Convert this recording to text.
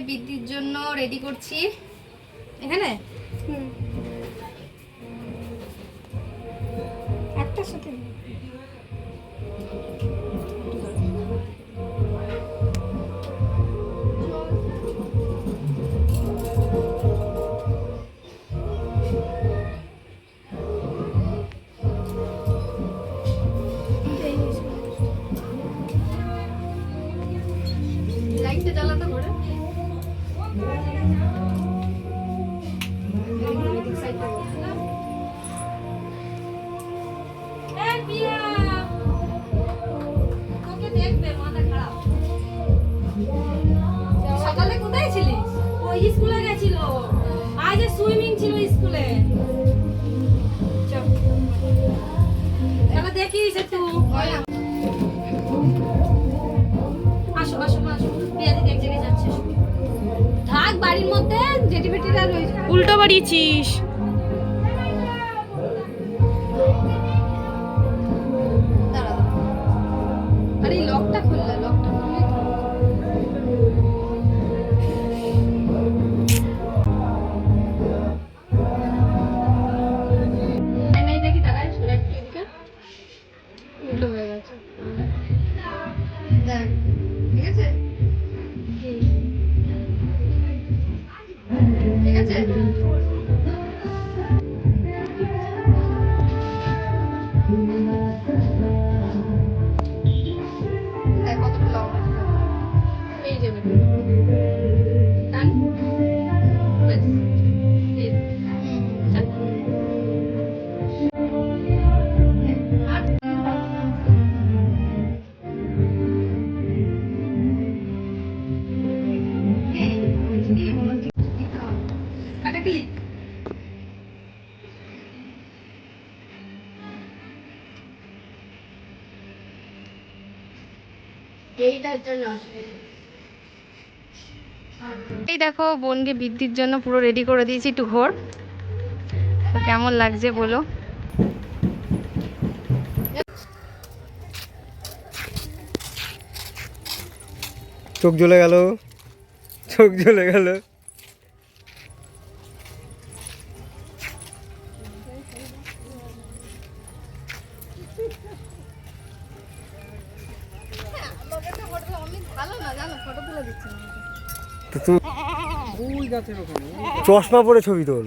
বৃদ্ধির জন্য রেডি করছি এখানে। একটার সাথে লাইটটা জ্বালাতে ঘরে। সকালে কোথায় ছিলিস? ওই স্কুলে গেছিল, আজ সুইমিং ছিল স্কুলে। তাহলে দেখিস একটু। আসো আসো আসো, পিয়াদি এক জায়গায় যাচ্ছে। থাক বাড়ির মধ্যে, জেটি বেটিরা রয়েছে। উল্টো বাড়িয়েছিস। দাঁড়া আরে লকটা খুললে, লকটা খুললে তো। এই দেখি দাঁড়ায় একটু এদিকে উল্টো হয়ে গেছে। দেখ ঠিক আছে, ঠিক আছে। দেখ কতটা লম্বা এই যাবে টান ব্যাস। এই চাপ। আর কাটা ক্লিক। এই দেখো বোনকে বৃদ্ধির জন্য পুরো রেডি করে দিয়েছি, একটু ঘোর। তো কেমন লাগছে বলো। চোখ জ্বলে গেল, চোখ জ্বলে গেল। ভালো না জানো, ফটো তুলে দিচ্ছে না। চশমা পরে ছবি তোল।